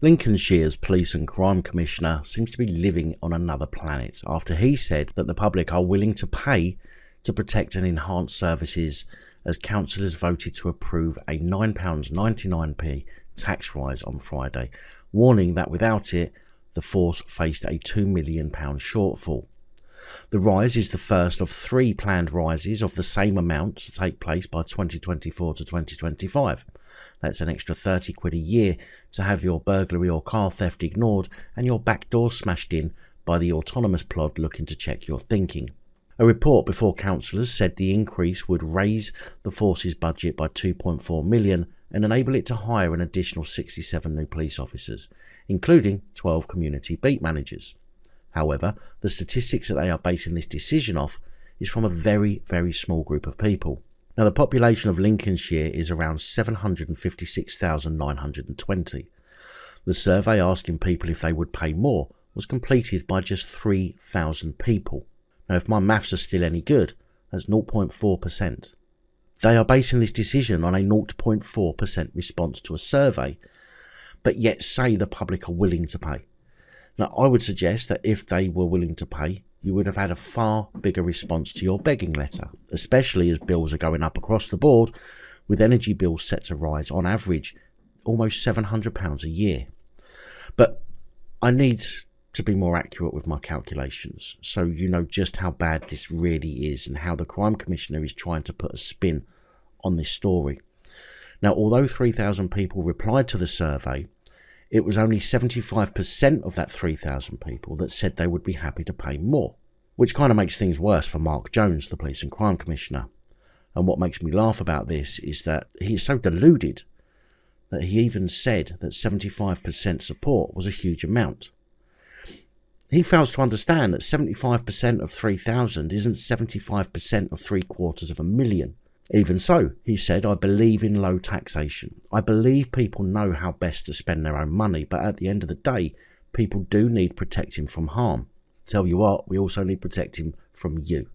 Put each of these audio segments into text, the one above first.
Lincolnshire's Police and Crime Commissioner seems to be living on another planet after he said that the public are willing to pay to protect and enhance services as councillors voted to approve a £9.99p tax rise on Friday, warning that without it, the force faced a £2 million shortfall. The rise is the first of 3 planned rises of the same amount to take place by 2024 to 2025. That's an extra £30 a year to have your burglary or car theft ignored and your back door smashed in by the autonomous plod looking to check your thinking. A report before councillors said the increase would raise the force's budget by £2.4 million and enable it to hire an additional 67 new police officers, including 12 community beat managers. However, the statistics that they are basing this decision off is from a very, very small group of people. Now, the population of Lincolnshire is around 756,920. The survey asking people if they would pay more was completed by just 3,000 people. Now, if my maths are still any good, that's 0.4%. They are basing this decision on a 0.4% response to a survey, but yet say the public are willing to pay. Now, I would suggest that if they were willing to pay, you would have had a far bigger response to your begging letter, especially as bills are going up across the board, with energy bills set to rise on average almost £700 a year. But I need to be more accurate with my calculations, so you know just how bad this really is and how the Crime Commissioner is trying to put a spin on this story. Now, although 3,000 people replied to the survey, it was only 75% of that 3,000 people that said they would be happy to pay more, which kind of makes things worse for Marc Jones, the Police and Crime Commissioner. And what makes me laugh about this is that he is so deluded that he even said that 75% support was a huge amount. He fails to understand that 75% of 3,000 isn't 75% of 750,000. Even so, he said, I believe in low taxation. I believe people know how best to spend their own money, but at the end of the day, people do need protecting from harm. Tell you what, we also need protecting from you.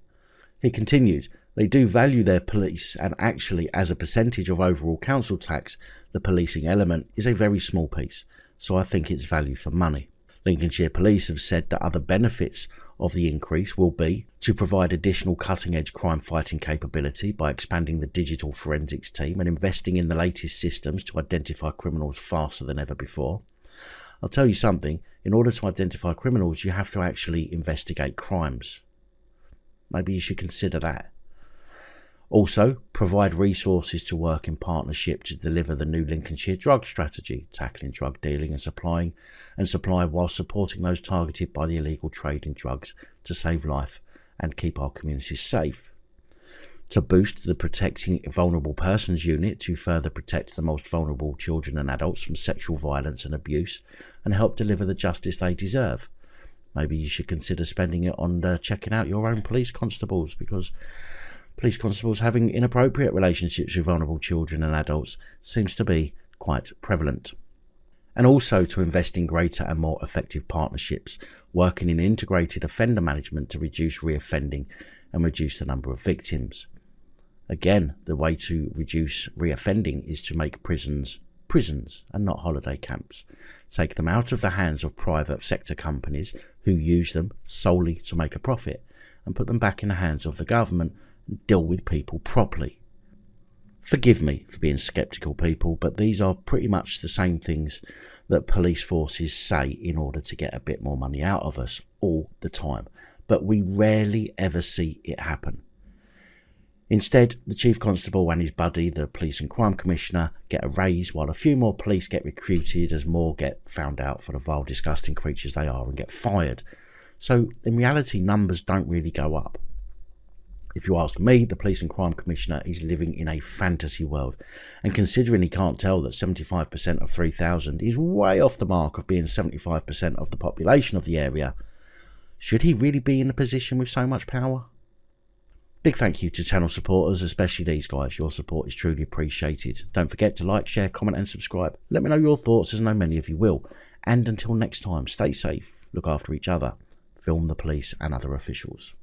He continued, they do value their police, and actually, as a percentage of overall council tax, the policing element is a very small piece, so I think it's value for money. Lincolnshire Police have said that other benefits of the increase will be to provide additional cutting-edge crime-fighting capability by expanding the digital forensics team and investing in the latest systems to identify criminals faster than ever before. I'll tell you something, in order to identify criminals, you have to actually investigate crimes. Maybe you should consider that. Also, provide resources to work in partnership to deliver the new Lincolnshire drug strategy, tackling drug dealing and supply while supporting those targeted by the illegal trade in drugs to save life and keep our communities safe. To boost the Protecting Vulnerable Persons unit to further protect the most vulnerable children and adults from sexual violence and abuse and help deliver the justice they deserve. Maybe you should consider spending it on checking out your own police constables, because police constables having inappropriate relationships with vulnerable children and adults seems to be quite prevalent. And also to invest in greater and more effective partnerships, working in integrated offender management to reduce reoffending and reduce the number of victims. Again, the way to reduce reoffending is to make prisons and not holiday camps. Take them out of the hands of private sector companies who use them solely to make a profit, and put them back in the hands of the government and deal with people properly. Forgive me for being sceptical, people, but these are pretty much the same things that police forces say in order to get a bit more money out of us all the time, but we rarely ever see it happen. Instead, the Chief Constable and his buddy, the Police and Crime Commissioner, get a raise while a few more police get recruited as more get found out for the vile, disgusting creatures they are and get fired. So, in reality, numbers don't really go up. If you ask me, the Police and Crime Commissioner is living in a fantasy world, and considering he can't tell that 75% of 3,000 is way off the mark of being 75% of the population of the area, should he really be in a position with so much power? Big thank you to channel supporters, especially these guys. Your support is truly appreciated. Don't forget to like, share, comment and subscribe. Let me know your thoughts, as I know many of you will. And until next time, stay safe, look after each other, film the police and other officials.